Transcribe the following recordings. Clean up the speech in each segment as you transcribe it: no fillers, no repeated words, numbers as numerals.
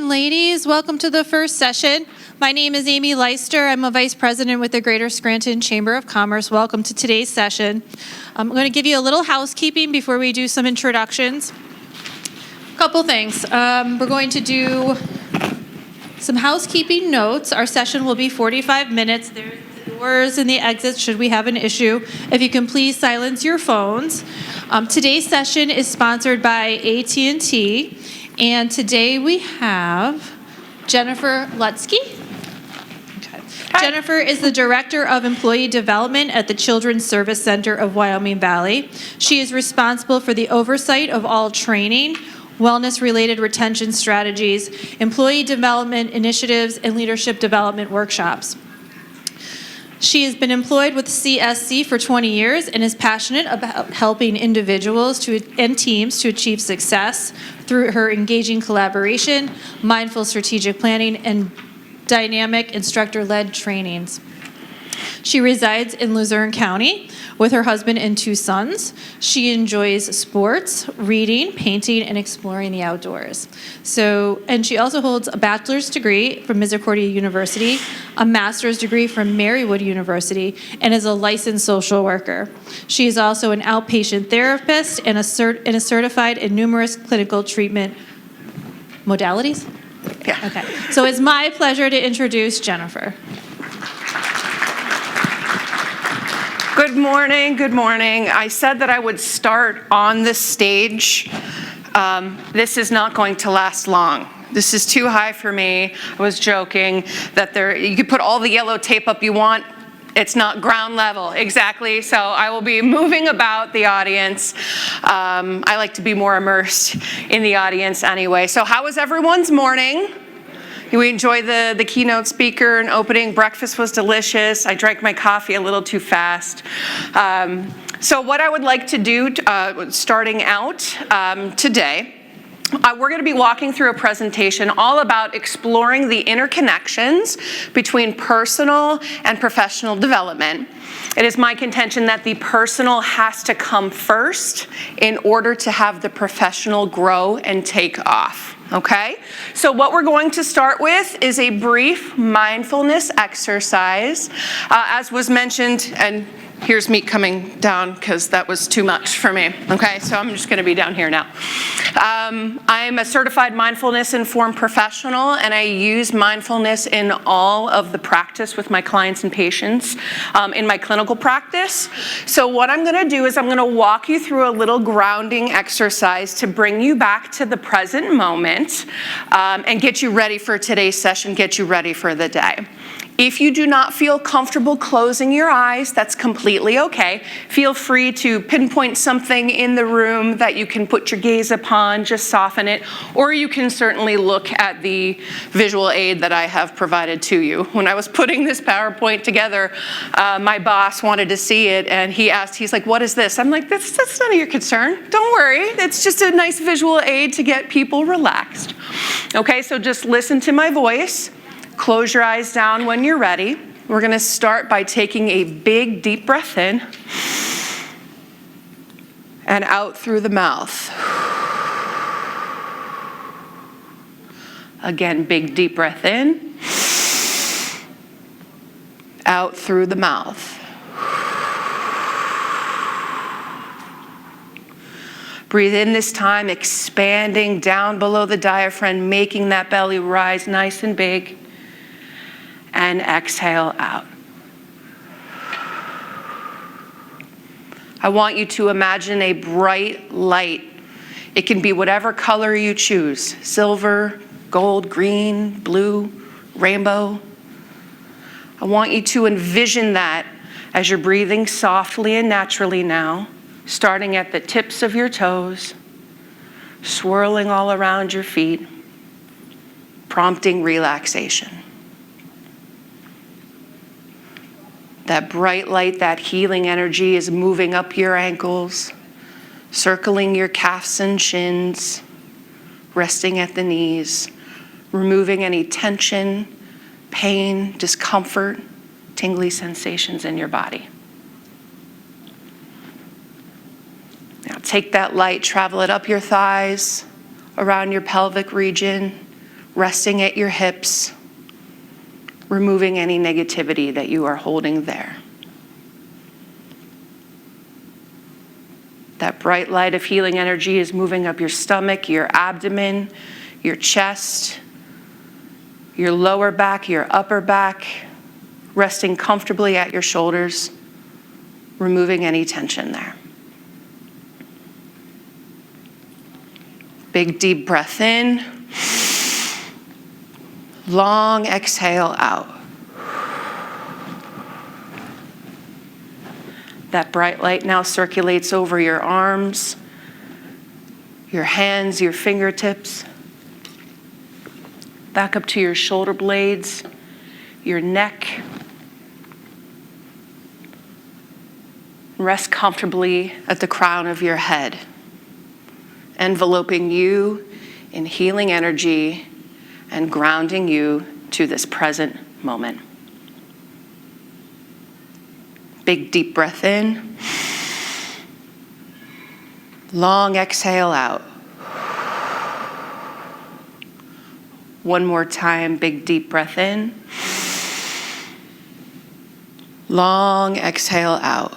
and ladies. Welcome to the first session. My name is Amy Leister. I'm a vice president with the Greater Scranton Chamber of Commerce. Welcome to today's session. I'm going to give you a little housekeeping before we do some introductions. A couple things. We're going to do some housekeeping notes. Our session will be 45 minutes. There's the doors and the exits should we have an issue. If you can please silence your phones. Today's session is sponsored by AT&T, and today we have Jennifer Lutsey. Okay. Jennifer is the Director of Employee Development at the Children's Service Center of Wyoming Valley. She is responsible for the oversight of all training, wellness-related retention strategies, employee development initiatives, and leadership development workshops. She has been employed with CSC for 20 years and is passionate about helping individuals and teams to achieve success through her engaging collaboration, mindful strategic planning, and dynamic instructor-led trainings. She resides in Luzerne County with her husband and 2 sons. She enjoys sports, reading, painting, and exploring the outdoors. And she also holds a bachelor's degree from Misericordia University, a master's degree from Marywood University, and is a licensed social worker. She is also an outpatient therapist and is certified in numerous clinical treatment modalities. Yeah. Okay. So it's my pleasure to introduce Jennifer. Good morning, good morning. I said that I would start on this stage. This is not going to last long. This is too high for me. I was joking that you could put all the yellow tape up you want. It's not ground level, exactly. So I will be moving about the audience. I like to be more immersed in the audience anyway. So how was everyone's morning? We enjoyed the keynote speaker and opening. Breakfast was delicious. I drank my coffee a little too fast. So what I would like to do starting out today, we're going to be walking through a presentation all about exploring the interconnections between personal and professional development. It is my contention that the personal has to come first in order to have the professional grow and take off. Okay, so what we're going to start with is a brief mindfulness exercise. As was mentioned, and here's me coming down because that was too much for me. Okay, so I'm just going to be down here now. I'm a certified mindfulness-informed professional, and I use mindfulness in all of the practice with my clients and patients in my clinical practice. So what I'm going to do is I'm going to walk you through a little grounding exercise to bring you back to the present moment and get you ready for today's session, get you ready for the day. If you do not feel comfortable closing your eyes, that's completely okay. Feel free to pinpoint something in the room that you can put your gaze upon, just soften it, or you can certainly look at the visual aid that I have provided to you. When I was putting this PowerPoint together, my boss wanted to see it, and he's like, what is this? I'm like, that's none of your concern. Don't worry. It's just a nice visual aid to get people relaxed. Okay, so just listen to my voice. Close your eyes down when you're ready. We're going to start by taking a big, deep breath in and out through the mouth. Again, big, deep breath in, out through the mouth. Breathe in this time, expanding down below the diaphragm, making that belly rise nice and big. And exhale out. I want you to imagine a bright light. It can be whatever color you choose, silver, gold, green, blue, rainbow. I want you to envision that as you're breathing softly and naturally now, starting at the tips of your toes, swirling all around your feet, prompting relaxation. That bright light, that healing energy is moving up your ankles, circling your calves and shins, resting at the knees, removing any tension, pain, discomfort, tingly sensations in your body. Now take that light, travel it up your thighs, around your pelvic region, resting at your hips, removing any negativity that you are holding there. That bright light of healing energy is moving up your stomach, your abdomen, your chest, your lower back, your upper back, resting comfortably at your shoulders, removing any tension there. Big deep breath in. Long exhale out. That bright light now circulates over your arms, your hands, your fingertips, back up to your shoulder blades, your neck. Rest comfortably at the crown of your head, enveloping you in healing energy and grounding you to this present moment. Big deep breath in. Long exhale out. One more time, big deep breath in. Long exhale out.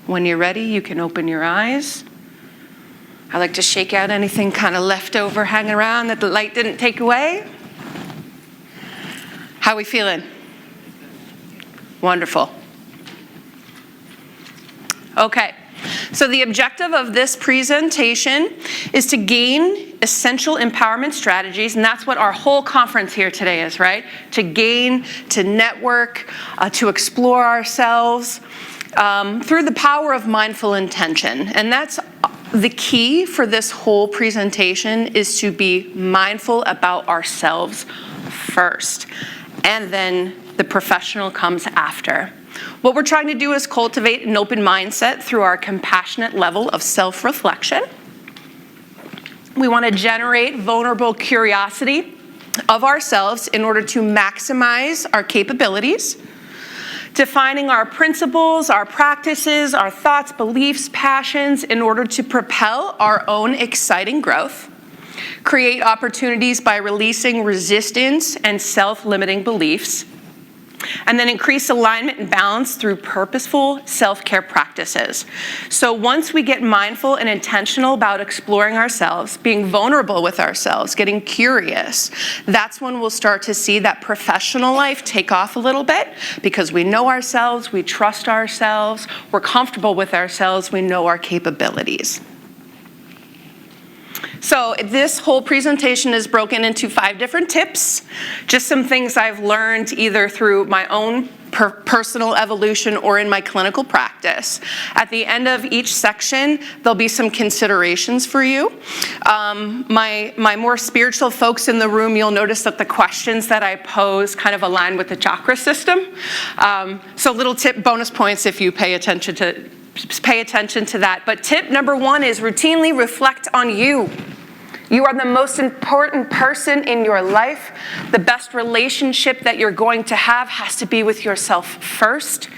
When you're ready, you can open your eyes. I like to shake out anything kind of left over hanging around that the light didn't take away. How are we feeling? Wonderful. Okay, so the objective of this presentation is to gain essential empowerment strategies, and that's what our whole conference here today is, right? To gain, to network, to explore ourselves through the power of mindful intention. And that's the key for this whole presentation, is to be mindful about ourselves first, and then the professional comes after. What we're trying to do is cultivate an open mindset through our compassionate level of self-reflection. We want to generate vulnerable curiosity of ourselves in order to maximize our capabilities, defining our principles, our practices, our thoughts, beliefs, passions in order to propel our own exciting growth, create opportunities by releasing resistance and self-limiting beliefs, and then increase alignment and balance through purposeful self-care practices. So once we get mindful and intentional about exploring ourselves, being vulnerable with ourselves, getting curious, that's when we'll start to see that professional life take off a little bit, because we know ourselves, we trust ourselves, we're comfortable with ourselves, we know our capabilities. So this whole presentation is broken into 5 different tips, just some things I've learned either through my own personal evolution or in my clinical practice. At the end of each section, there'll be some considerations for you. My more spiritual folks in the room, you'll notice that the questions that I pose kind of align with the chakra system. So little tip, bonus points if you pay attention to that. But tip number 1 is routinely reflect on you. You are the most important person in your life. The best relationship that you're going to have has to be with yourself first.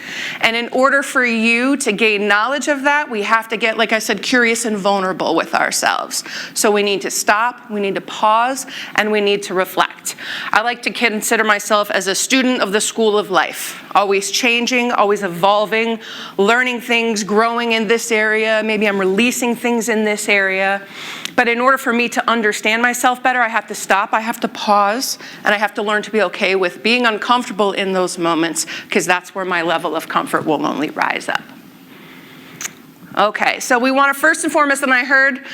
And in order for you to gain knowledge of that, we have to get, like I said, curious and vulnerable with ourselves. So we need to stop, we need to pause, and we need to reflect. I like to consider myself as a student of the school of life, always changing, always evolving, learning things, growing in this area. Maybe I'm releasing things in this area. But in order for me to understand myself better, I have to stop, I have to pause, and I have to learn to be okay with being uncomfortable in those moments, because that's where my level of comfort will only rise up. Okay, so we want to first and foremost, and I heard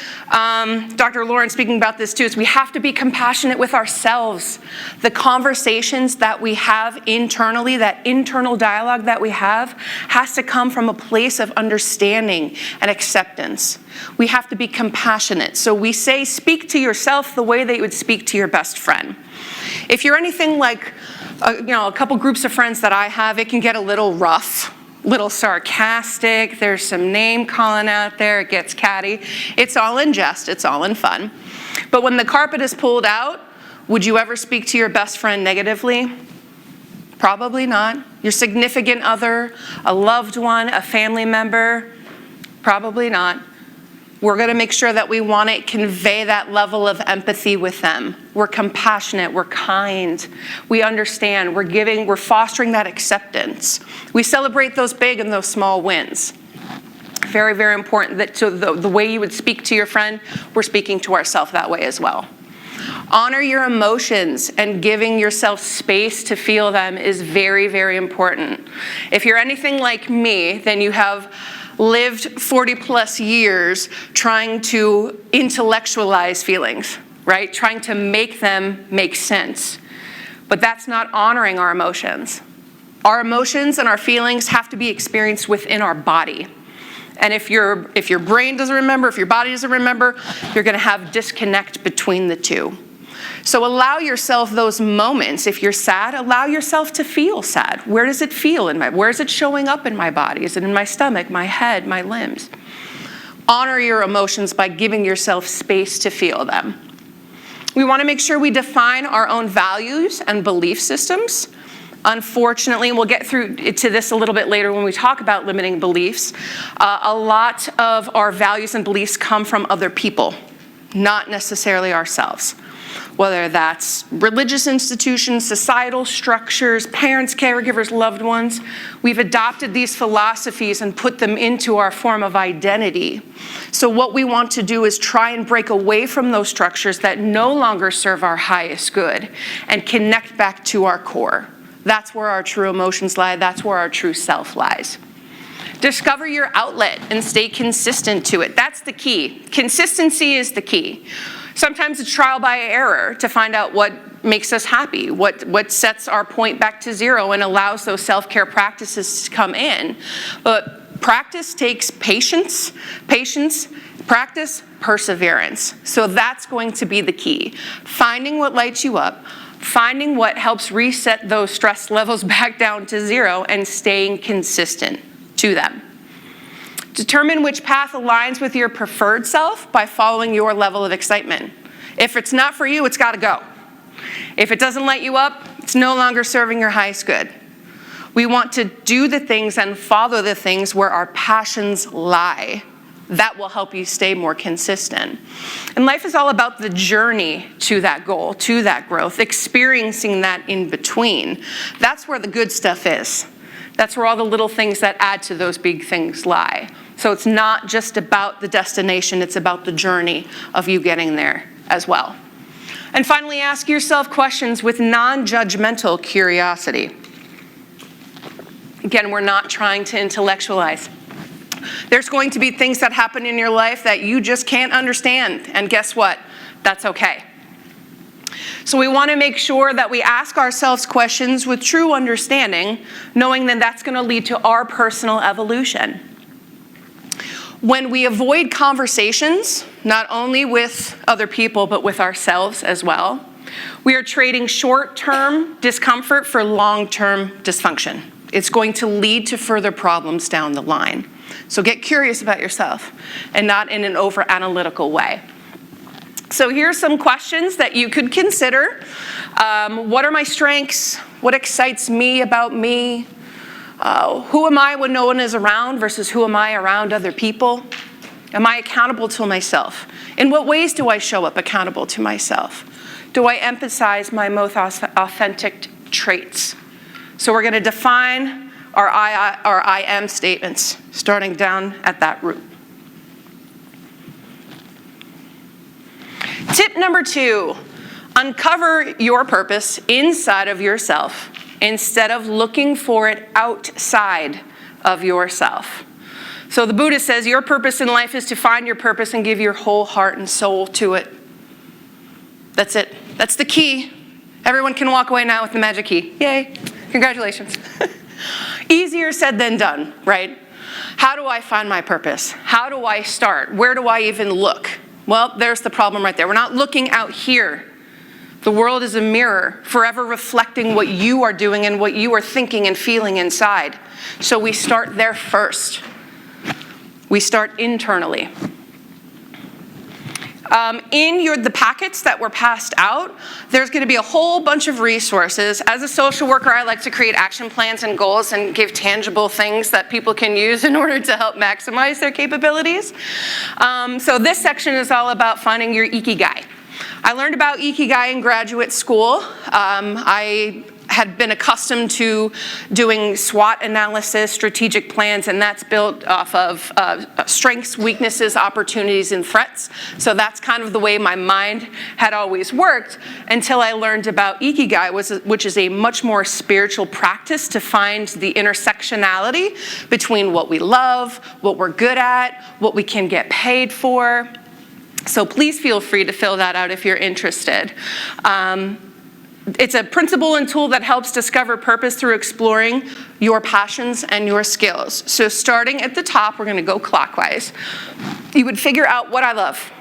Dr. Lauren speaking about this too, is we have to be compassionate with ourselves. The conversations that we have internally, that internal dialogue that we have, has to come from a place of understanding and acceptance. We have to be compassionate. So we say, speak to yourself the way that you would speak to your best friend. If you're anything like a couple groups of friends that I have, it can get a little rough, little sarcastic, there's some name calling out there, it gets catty. It's all in jest, it's all in fun. But when the carpet is pulled out, would you ever speak to your best friend negatively? Probably not. Your significant other, a loved one, a family member? Probably not. We're going to make sure that we want to convey that level of empathy with them. We're compassionate, we're kind, we understand, we're fostering that acceptance. We celebrate those big and those small wins. Very, very important that the way you would speak to your friend, we're speaking to ourselves that way as well. Honor your emotions, and giving yourself space to feel them is very, very important. If you're anything like me, then you have lived 40 plus years trying to intellectualize feelings, right? Trying to make them make sense. But that's not honoring our emotions. Our emotions and our feelings have to be experienced within our body. And if your brain doesn't remember, if your body doesn't remember, you're going to have disconnect between the two. So allow yourself those moments. If you're sad, allow yourself to feel sad. Where does it feel where is it showing up in my body? Is it in my stomach, my head, my limbs? Honor your emotions by giving yourself space to feel them. We want to make sure we define our own values and belief systems. Unfortunately, and we'll get through to this a little bit later when we talk about limiting beliefs, a lot of our values and beliefs come from other people, not necessarily ourselves. Whether that's religious institutions, societal structures, parents, caregivers, loved ones, we've adopted these philosophies and put them into our form of identity. So what we want to do is try and break away from those structures that no longer serve our highest good and connect back to our core. That's where our true emotions lie. That's where our true self lies. Discover your outlet and stay consistent to it. That's the key. Consistency is the key. Sometimes it's trial by error to find out what makes us happy, what sets our point back to zero and allows those self-care practices to come in. But practice takes patience, practice, perseverance. So that's going to be the key. Finding what lights you up, finding what helps reset those stress levels back down to zero, and staying consistent to them. Determine which path aligns with your preferred self by following your level of excitement. If it's not for you, it's got to go. If it doesn't light you up, it's no longer serving your highest good. We want to do the things and follow the things where our passions lie. That will help you stay more consistent. And life is all about the journey to that goal, to that growth, experiencing that in between. That's where the good stuff is. That's where all the little things that add to those big things lie. So it's not just about the destination, it's about the journey of you getting there as well. And finally, ask yourself questions with non-judgmental curiosity. Again, we're not trying to intellectualize. There's going to be things that happen in your life that you just can't understand. And guess what? That's okay. So we want to make sure that we ask ourselves questions with true understanding, knowing that that's going to lead to our personal evolution. When we avoid conversations, not only with other people, but with ourselves as well, we are trading short-term discomfort for long-term dysfunction. It's going to lead to further problems down the line. So get curious about yourself and not in an over-analytical way. So here's some questions that you could consider. What are my strengths? What excites me about me? Who am I when no one is around versus who am I around other people? Am I accountable to myself? In what ways do I show up accountable to myself? Do I emphasize my most authentic traits? So we're going to define our I am statements, starting down at that root. Tip number 2, uncover your purpose inside of yourself instead of looking for it outside of yourself. So the Buddha says your purpose in life is to find your purpose and give your whole heart and soul to it. That's it. That's the key. Everyone can walk away now with the magic key. Yay. Congratulations. Easier said than done, right? How do I find my purpose? How do I start? Where do I even look? Well, there's the problem right there. We're not looking out here. The world is a mirror, forever reflecting what you are doing and what you are thinking and feeling inside. So we start there first. We start internally. In the packets that were passed out, there's going to be a whole bunch of resources. As a social worker, I like to create action plans and goals and give tangible things that people can use in order to help maximize their capabilities. So this section is all about finding your ikigai. I learned about ikigai in graduate school. I had been accustomed to doing SWOT analysis, strategic plans, and that's built off of strengths, weaknesses, opportunities, and threats. So that's kind of the way my mind had always worked until I learned about ikigai, which is a much more spiritual practice to find the intersectionality between what we love, what we're good at, what we can get paid for. So please feel free to fill that out if you're interested. It's a principle and tool that helps discover purpose through exploring your passions and your skills. So starting at the top, we're going to go clockwise. You would figure out what I love.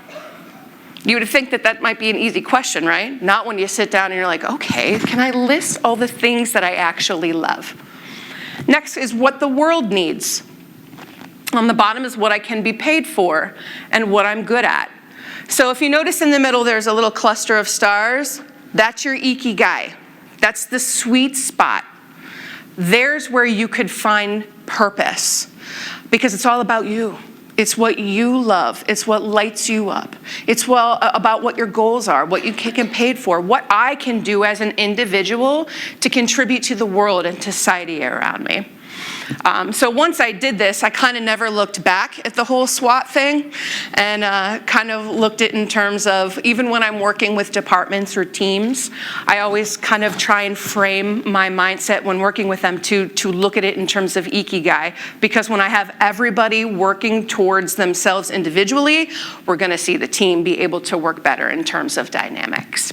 You would think that that might be an easy question, right? Not when you sit down and you're like, okay, can I list all the things that I actually love? Next is what the world needs. On the bottom is what I can be paid for and what I'm good at. So if you notice in the middle, there's a little cluster of stars. That's your ikigai. That's the sweet spot. There's where you could find purpose because it's all about you. It's what you love. It's what lights you up. It's about what your goals are, what you can get paid for, what I can do as an individual to contribute to the world and society around me. So once I did this, I kind of never looked back at the whole SWOT thing and kind of looked at it in terms of, even when I'm working with departments or teams, I always kind of try and frame my mindset when working with them to look at it in terms of ikigai. Because when I have everybody working towards themselves individually, we're going to see the team be able to work better in terms of dynamics.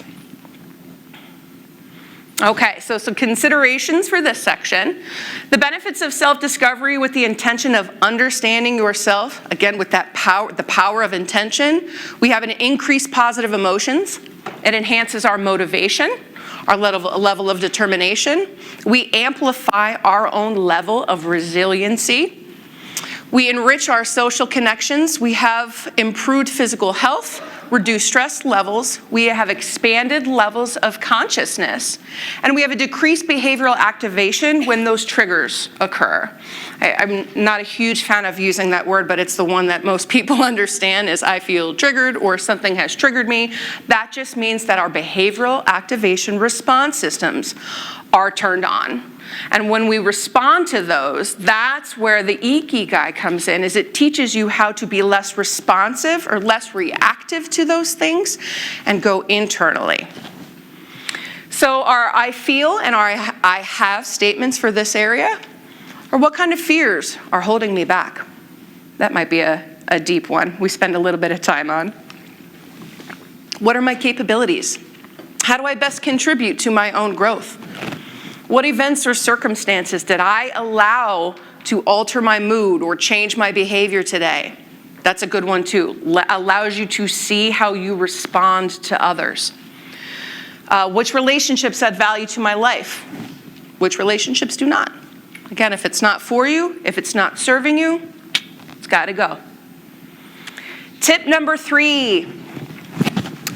Okay, so some considerations for this section. The benefits of self-discovery with the intention of understanding yourself, again with that power, the power of intention. We have an increased positive emotions. It enhances our motivation, our level of determination. We amplify our own level of resiliency. We enrich our social connections. We have improved physical health, reduced stress levels. We have expanded levels of consciousness. And we have a decreased behavioral activation when those triggers occur. I'm not a huge fan of using that word, but it's the one that most people understand is I feel triggered or something has triggered me. That just means that our behavioral activation response systems are turned on. And when we respond to those, that's where the ikigai comes in, is it teaches you how to be less responsive or less reactive to those things and go internally. So our I feel and our I have statements for this area, or what kind of fears are holding me back? That might be a deep one we spend a little bit of time on. What are my capabilities? How do I best contribute to my own growth? What events or circumstances did I allow to alter my mood or change my behavior today? That's a good one too. Allows you to see how you respond to others. Which relationships add value to my life? Which relationships do not? Again, if it's not for you, if it's not serving you, it's got to go. Tip number 3,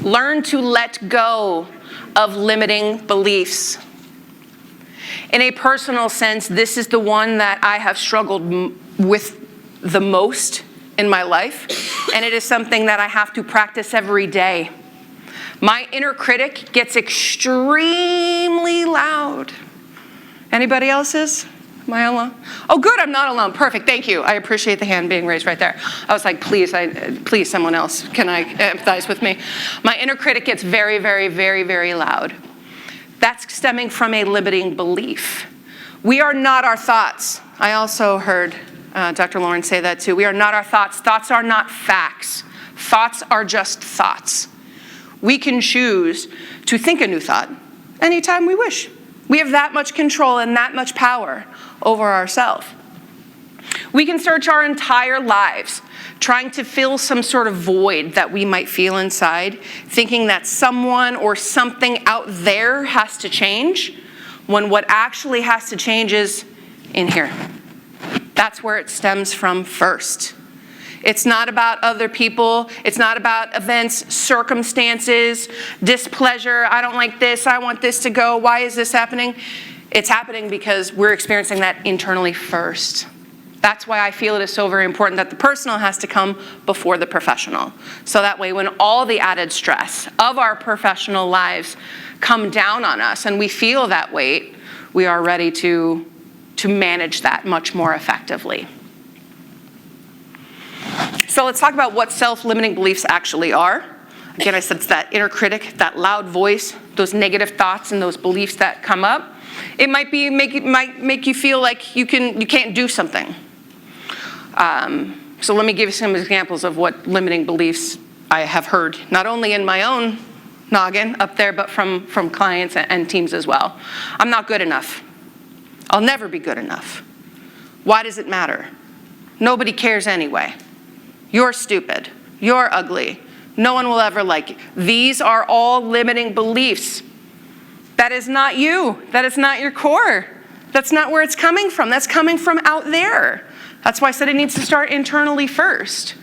learn to let go of limiting beliefs. In a personal sense, this is the one that I have struggled with the most in my life, and it is something that I have to practice every day. My inner critic gets extremely loud. Anybody else's? Am I alone? Oh, good, I'm not alone. Perfect, thank you. I appreciate the hand being raised right there. I was like, please, someone else, can I empathize with me? My inner critic gets very, very, very, very loud. That's stemming from a limiting belief. We are not our thoughts. I also heard Dr. Lauren say that too. We are not our thoughts. Thoughts are not facts. Thoughts are just thoughts. We can choose to think a new thought anytime we wish. We have that much control and that much power over ourselves. We can search our entire lives trying to fill some sort of void that we might feel inside, thinking that someone or something out there has to change, when what actually has to change is in here. That's where it stems from first. It's not about other people. It's not about events, circumstances, displeasure. I don't like this. I want this to go. Why is this happening? It's happening because we're experiencing that internally first. That's why I feel it is so very important that the personal has to come before the professional. So that way when all the added stress of our professional lives come down on us and we feel that weight, we are ready to manage that much more effectively. So let's talk about what self-limiting beliefs actually are. Again, I said it's that inner critic, that loud voice, those negative thoughts and those beliefs that come up. It might make you feel like you can't do something. So let me give you some examples of what limiting beliefs I have heard, not only in my own noggin up there, but from clients and teams as well. I'm not good enough. I'll never be good enough. Why does it matter? Nobody cares anyway. You're stupid. You're ugly. No one will ever like you. These are all limiting beliefs. That is not you. That is not your core. That's not where it's coming from. That's coming from out there. That's why I said it needs to start internally first.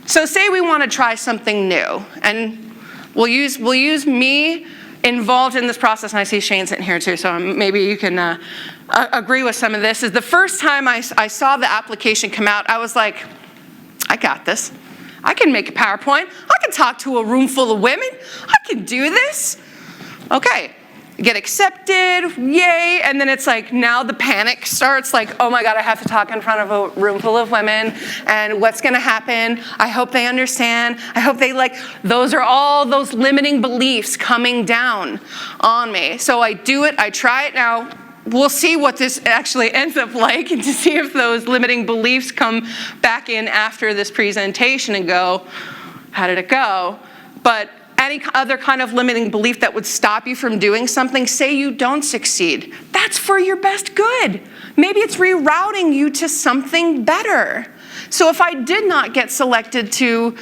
So say we want to try something new, and we'll use me involved in this process, and I see Shane sitting here too, so maybe you can agree with some of this. Is the first time I saw the application come out, I was like, I got this. I can make a PowerPoint. I can talk to a room full of women. I can do this. Okay. Get accepted, yay, and then it's like now the panic starts, like, oh my God, I have to talk in front of a room full of women, and what's gonna happen? I hope they understand. I hope they like, those are all those limiting beliefs coming down on me. So I do it, I try it. Now, we'll see what this actually ends up like and to see if those limiting beliefs come back in after this presentation and go, how did it go? But any other kind of limiting belief that would stop you from doing something, say you don't succeed. That's for your best good. Maybe it's rerouting you to something better. So if I did not get selected to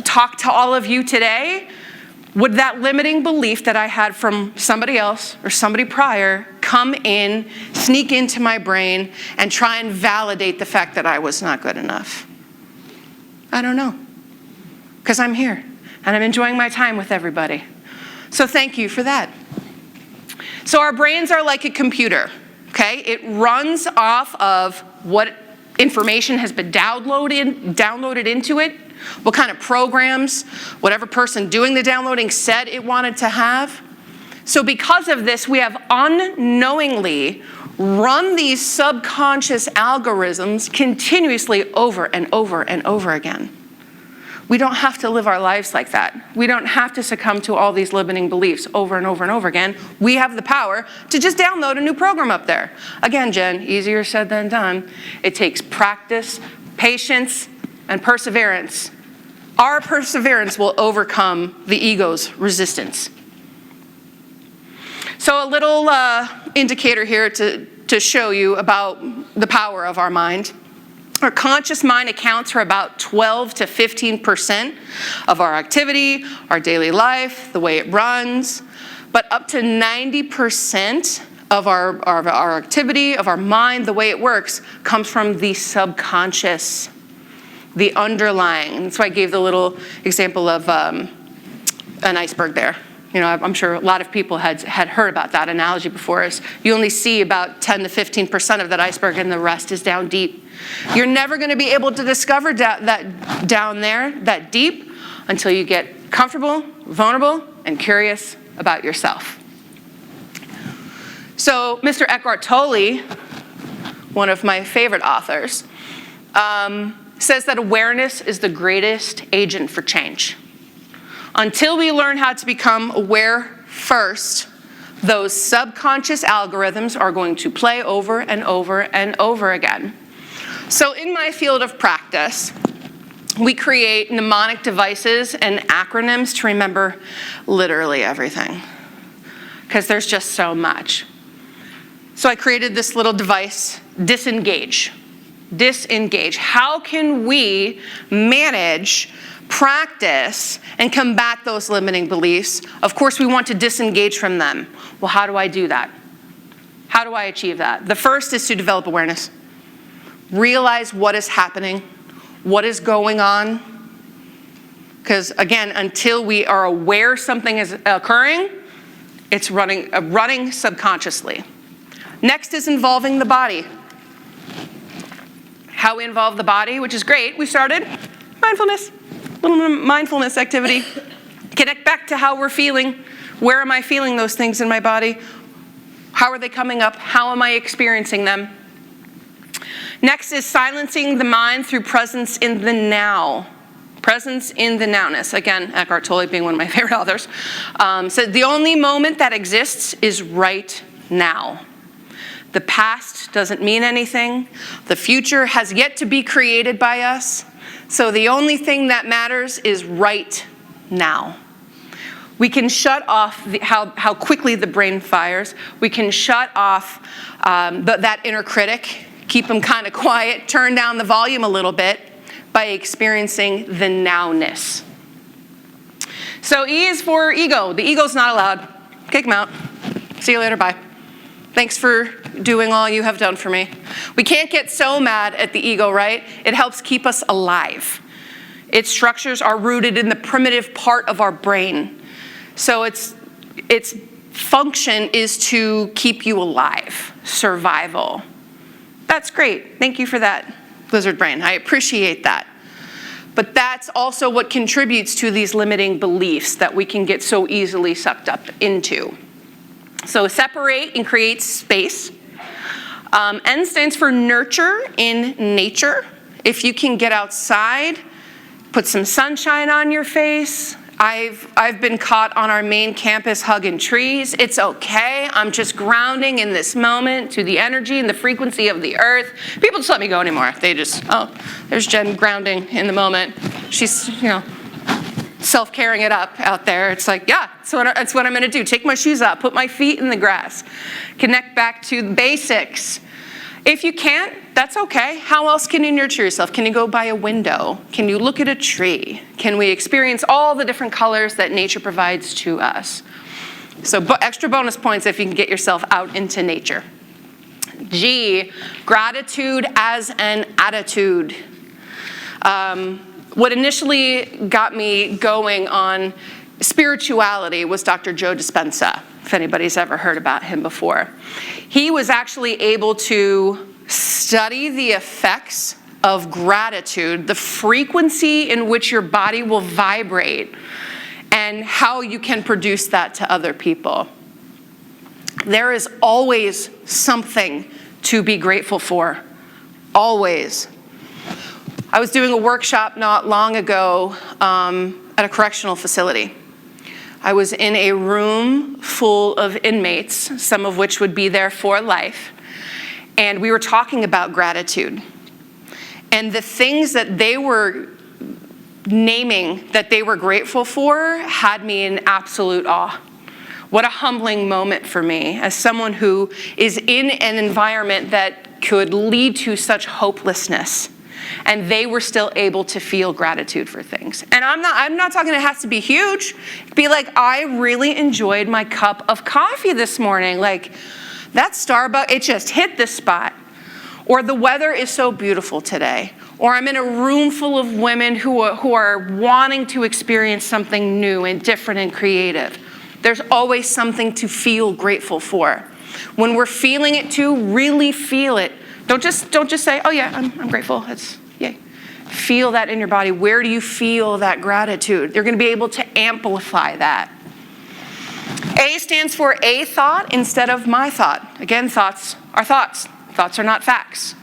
talk to all of you today, would that limiting belief that I had from somebody else or somebody prior come in, sneak into my brain, and try and validate the fact that I was not good enough? I don't know, because I'm here. And I'm enjoying my time with everybody. So thank you for that. So our brains are like a computer, okay? It runs off of what information has been downloaded into it, what kind of programs, whatever person doing the downloading said it wanted to have. So because of this, we have unknowingly run these subconscious algorithms continuously over and over and over again. We don't have to live our lives like that. We don't have to succumb to all these limiting beliefs over and over and over again. We have the power to just download a new program up there. Again, Jen, easier said than done. It takes practice, patience, and perseverance. Our perseverance will overcome the ego's resistance. So a little indicator here to show you about the power of our mind. Our conscious mind accounts for about 12 to 15% of our activity, our daily life, the way it runs, but up to 90% of our activity, of our mind, the way it works, comes from the subconscious, the underlying. That's why I gave the little example of an iceberg there. You know, I'm sure a lot of people had heard about that analogy before. Is you only see about 10 to 15% of that iceberg, and the rest is down deep. You're never going to be able to discover that down there, that deep, until you get comfortable, vulnerable, and curious about yourself. So Mr. Eckhart Tolle, one of my favorite authors, says that awareness is the greatest agent for change. Until we learn how to become aware first, those subconscious algorithms are going to play over and over and over again. So in my field of practice, we create mnemonic devices and acronyms to remember literally everything, because there's just so much. So I created this little device, disengage. Disengage. How can we manage, practice, and combat those limiting beliefs? Of course, we want to disengage from them. Well, how do I do that? How do I achieve that? The first is to develop awareness. Realize what is happening. what is going on. Because again, until we are aware something is occurring, it's running subconsciously. Next is involving the body. How we involve the body, which is great. We started mindfulness, little mindfulness activity. Connect back to how we're feeling. Where am I feeling those things in my body? How are they coming up? How am I experiencing them? Next is silencing the mind through presence in the now. Presence in the nowness. Again, Eckhart Tolle being one of my favorite authors. Said the only moment that exists is right now. The past doesn't mean anything. The future has yet to be created by us. So the only thing that matters is right now. We can shut off how quickly the brain fires. We can shut off that inner critic, keep them kind of quiet, turn down the volume a little bit by experiencing the nowness. So E is for ego. The ego's not allowed. Kick them out. See you later, bye. Thanks for doing all you have done for me. We can't get so mad at the ego, right? It helps keep us alive. Its structures are rooted in the primitive part of our brain. So its function is to keep you alive, survival. That's great. Thank you for that, lizard brain. I appreciate that. But that's also what contributes to these limiting beliefs that we can get so easily sucked up into. So separate and create space. N stands for nurture in nature. If you can get outside, put some sunshine on your face. I've been caught on our main campus hugging trees. It's okay. I'm just grounding in this moment to the energy and the frequency of the earth. People just let me go anymore. They just, oh, there's Jen grounding in the moment. She's, self-carrying it up out there. It's like, yeah, that's what I'm going to do. Take my shoes off, put my feet in the grass, connect back to the basics. If you can't, that's okay. How else can you nurture yourself? Can you go by a window? Can you look at a tree? Can we experience all the different colors that nature provides to us? So extra bonus points if you can get yourself out into nature. G, gratitude as an attitude. What initially got me going on spirituality was Dr. Joe Dispenza, if anybody's ever heard about him before. He was actually able to study the effects of gratitude, the frequency in which your body will vibrate, and how you can produce that to other people. There is always something to be grateful for, always. I was doing a workshop not long ago at a correctional facility. I was in a room full of inmates, some of which would be there for life, and we were talking about gratitude. And the things that they were naming that they were grateful for had me in absolute awe. What a humbling moment for me as someone who is in an environment that could lead to such hopelessness. And they were still able to feel gratitude for things. And I'm not talking it has to be huge. It'd be like, I really enjoyed my cup of coffee this morning. Like, that Starbucks, it just hit the spot. Or the weather is so beautiful today. Or I'm in a room full of women who are wanting to experience something new and different and creative. There's always something to feel grateful for. When we're feeling it too, really feel it. Don't just say, oh yeah, I'm grateful. Yay. Feel that in your body. Where do you feel that gratitude? You're going to be able to amplify that. A stands for a thought instead of my thought. Again, thoughts are thoughts. Thoughts are not facts.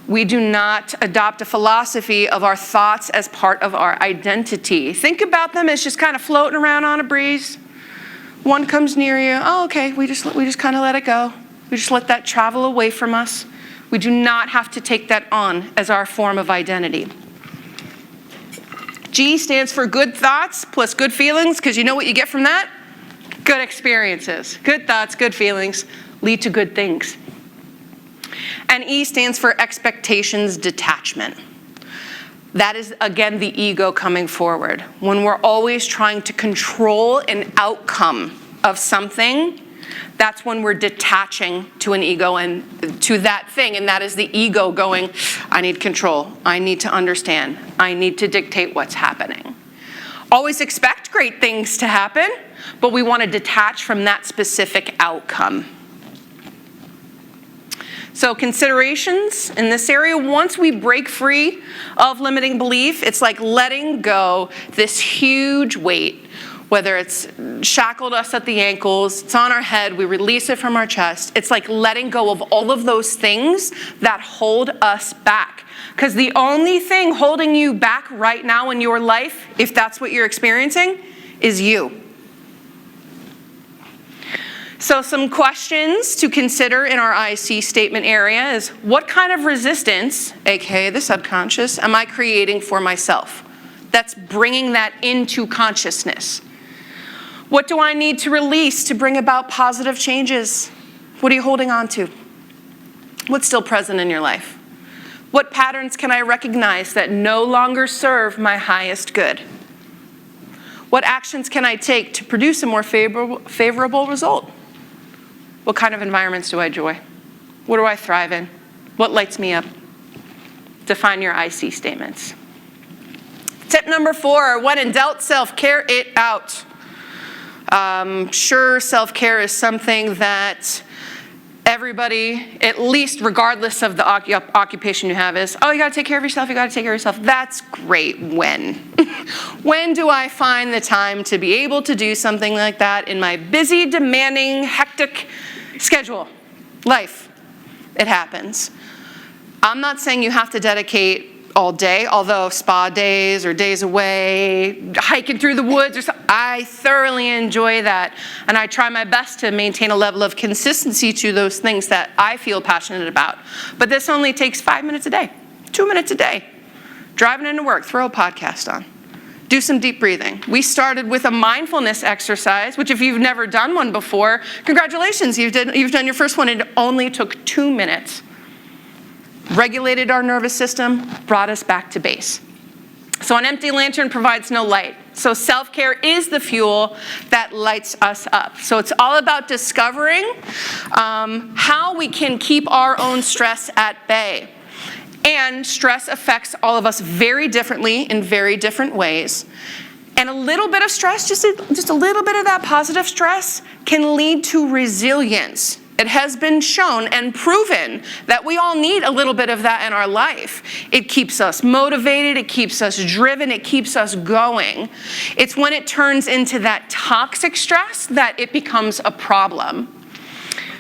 We do not adopt a philosophy of our thoughts as part of our identity. Think about them as just kind of floating around on a breeze. One comes near you. Oh, okay. We just kind of let it go. We just let that travel away from us. We do not have to take that on as our form of identity. G stands for good thoughts plus good feelings, because you know what you get from that? Good experiences. Good thoughts, good feelings lead to good things. And E stands for expectations detachment. That is, again, the ego coming forward. When we're always trying to control an outcome of something, That's when we're detaching to an ego and to that thing, and that is the ego going, I need control, I need to understand, I need to dictate what's happening. Always expect great things to happen, but we want to detach from that specific outcome. So considerations in this area, once we break free of limiting belief, it's like letting go this huge weight, whether it's shackled us at the ankles, it's on our head, we release it from our chest. It's like letting go of all of those things that hold us back. Because the only thing holding you back right now in your life, if that's what you're experiencing, is you. So some questions to consider in our IC statement area is, what kind of resistance, aka the subconscious, am I creating for myself? That's bringing that into consciousness. What do I need to release to bring about positive changes? What are you holding on to? What's still present in your life? What patterns can I recognize that no longer serve my highest good? What actions can I take to produce a more favorable result? What kind of environments do I enjoy? What do I thrive in? What lights me up? Define your IC statements. Tip number 4, when in doubt, self-care it out. Sure, self-care is something that everybody, at least regardless of the occupation you have, is, oh, you gotta take care of yourself, you gotta take care of yourself. That's great. When? When do I find the time to be able to do something like that in my busy, demanding, hectic schedule? Life. It happens. I'm not saying you have to dedicate all day, although spa days or days away, hiking through the woods, or something, I thoroughly enjoy that. And I try my best to maintain a level of consistency to those things that I feel passionate about. But this only takes 5 minutes a day, 2 minutes a day. Driving into work, throw a podcast on. Do some deep breathing. We started with a mindfulness exercise, which if you've never done one before, congratulations, you've done your first one. It only took 2 minutes. Regulated our nervous system, brought us back to base. So an empty lantern provides no light. So self-care is the fuel that lights us up. So it's all about discovering how we can keep our own stress at bay. And stress affects all of us very differently in very different ways. And a little bit of stress, just a little bit of that positive stress, can lead to resilience. It has been shown and proven that we all need a little bit of that in our life. It keeps us motivated, it keeps us driven, it keeps us going. It's when it turns into that toxic stress that it becomes a problem.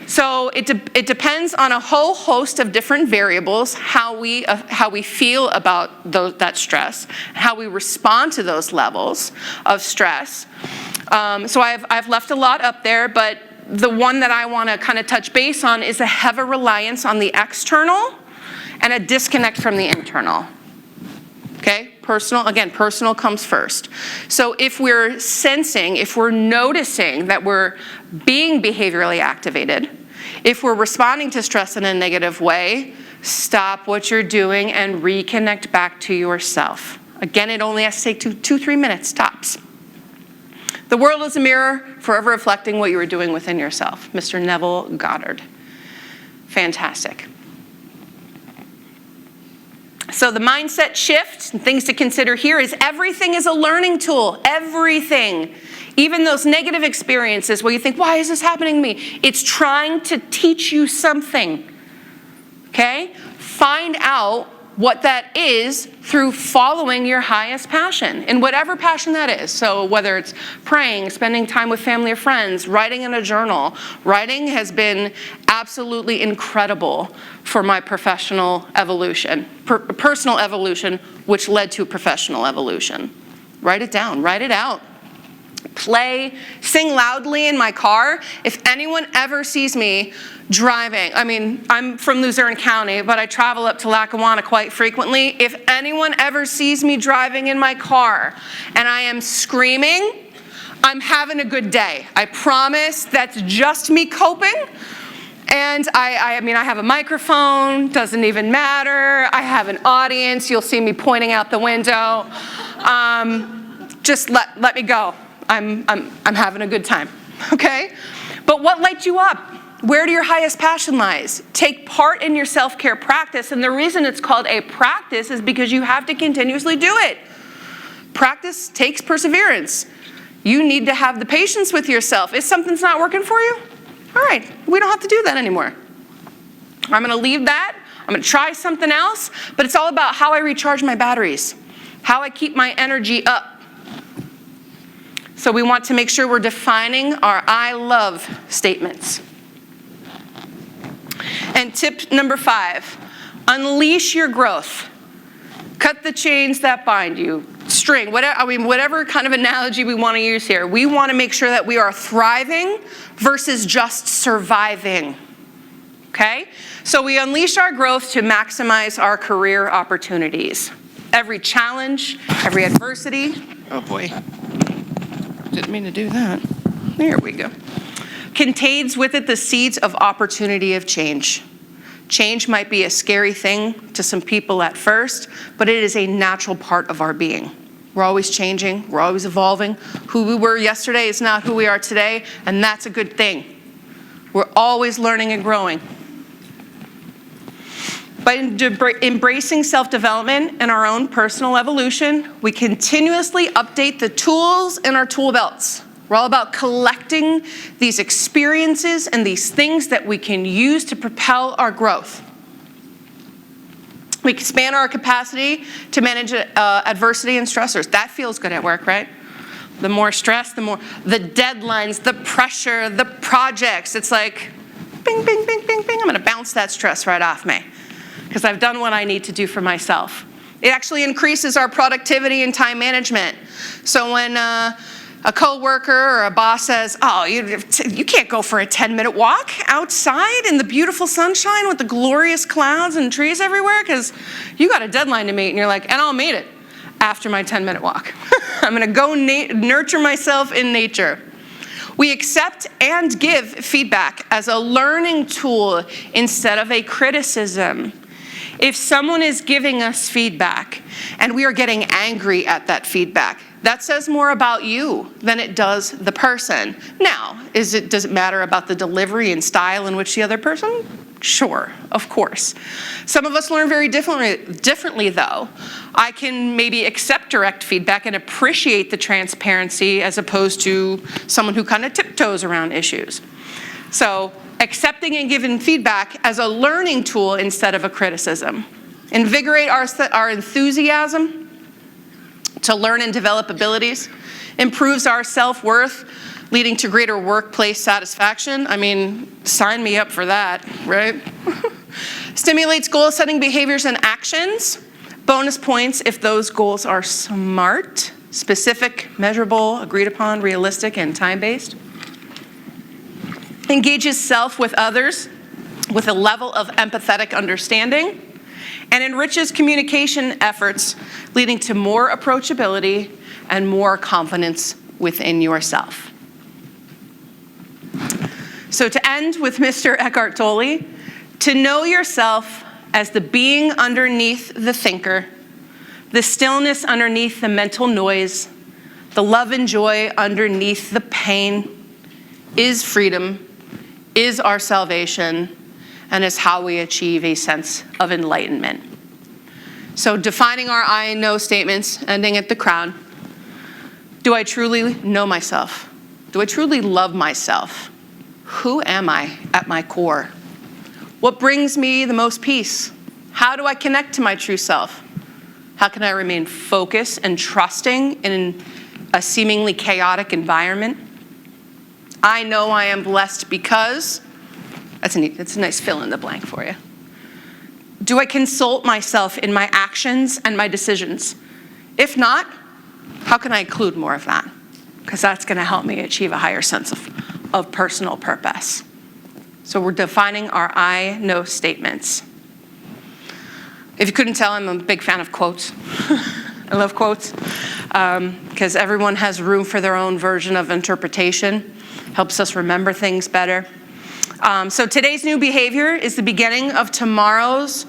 So it depends on a whole host of different variables, how we feel about that stress, how we respond to those levels of stress. So I've left a lot up there, but the one that I want to kind of touch base on is a heavy reliance on the external and a disconnect from the internal. Okay? Personal comes first. So if we're sensing, if we're noticing that we're being behaviorally activated, if we're responding to stress in a negative way, stop what you're doing and reconnect back to yourself. Again, it only has to take 2-3 minutes, tops. The world is a mirror, forever reflecting what you are doing within yourself. Mr. Neville Goddard. Fantastic. So the mindset shift, and things to consider here, is everything is a learning tool. Everything. Even those negative experiences where you think, why is this happening to me? It's trying to teach you something. Okay? Find out what that is through following your highest passion, in whatever passion that is. So whether it's praying, spending time with family or friends, writing in a journal. Writing has been absolutely incredible for my professional evolution, personal evolution, which led to professional evolution. Write it down, write it out. Play, sing loudly in my car. If anyone ever sees me driving, I'm from Luzerne County, but I travel up to Lackawanna quite frequently. If anyone ever sees me driving in my car and I am screaming, I'm having a good day. I promise that's just me coping. And I have a microphone, doesn't even matter. I have an audience, you'll see me pointing out the window. Just let me go. I'm having a good time, okay? But what lights you up? Where do your highest passion lies? Take part in your self-care practice, and the reason it's called a practice is because you have to continuously do it. Practice takes perseverance. You need to have the patience with yourself. If something's not working for you, all right, we don't have to do that anymore. I'm going to leave that. I'm going to try something else, but it's all about how I recharge my batteries, how I keep my energy up. So we want to make sure we're defining our I love statements. And tip number 5, unleash your growth. Cut the chains that bind you. String, whatever kind of analogy we want to use here. We want to make sure that we are thriving versus just surviving. Okay? So we unleash our growth to maximize our career opportunities. Every challenge, every adversity. Oh boy. Didn't mean to do that. There we go. Contains with it the seeds of opportunity of change. Change might be a scary thing to some people at first, but it is a natural part of our being. We're always changing, we're always evolving. Who we were yesterday is not who we are today, and that's a good thing. We're always learning and growing. By embracing self-development and our own personal evolution, we continuously update the tools in our tool belts. We're all about collecting these experiences and these things that we can use to propel our growth. We expand our capacity to manage adversity and stressors. That feels good at work, right? The more stress, the more the deadlines, the pressure, the projects. It's like, bing, bing, bing, bing, bing. I'm going to bounce that stress right off me because I've done what I need to do for myself. It actually increases our productivity and time management. So when a coworker or a boss says, oh, you can't go for a 10-minute walk outside in the beautiful sunshine with the glorious clouds and trees everywhere because you got a deadline to meet. And you're like, and I'll meet it after my 10-minute walk. I'm going to go nurture myself in nature. We accept and give feedback as a learning tool instead of a criticism. If someone is giving us feedback and we are getting angry at that feedback, that says more about you than it does the person. Now, does it matter about the delivery and style in which the other person? Sure, of course. Some of us learn very differently though. I can maybe accept direct feedback and appreciate the transparency as opposed to someone who kind of tiptoes around issues. So accepting and giving feedback as a learning tool instead of a criticism. Invigorate our enthusiasm to learn and develop abilities, improves our self-worth, leading to greater workplace satisfaction. I mean, sign me up for that, right? Stimulates goal-setting behaviors and actions. Bonus points if those goals are SMART, specific, measurable, agreed upon, realistic, and time-based. Engages self with others with a level of empathetic understanding, and enriches communication efforts, leading to more approachability and more confidence within yourself. So to end with Mr. Eckhart Tolle, to know yourself as the being underneath the thinker, the stillness underneath the mental noise, the love and joy underneath the pain, is freedom, is our salvation, and is how we achieve a sense of enlightenment. So defining our I know statements, ending at the crown. Do I truly know myself? Do I truly love myself? Who am I at my core? What brings me the most peace? How do I connect to my true self? How can I remain focused and trusting in a seemingly chaotic environment? I know I am blessed because... That's a nice fill in the blank for you. Do I consult myself in my actions and my decisions? If not, how can I include more of that? Because that's going to help me achieve a higher sense of personal purpose. So we're defining our I know statements. If you couldn't tell, I'm a big fan of quotes. I love quotes because everyone has room for their own version of interpretation. Helps us remember things better. So today's new behavior is the beginning of tomorrow's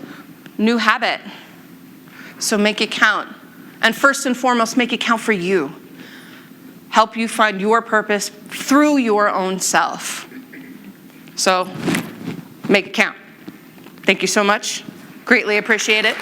new habit. So make it count. And first and foremost, make it count for you. Help you find your purpose through your own self. So make it count. Thank you so much. Greatly appreciate it.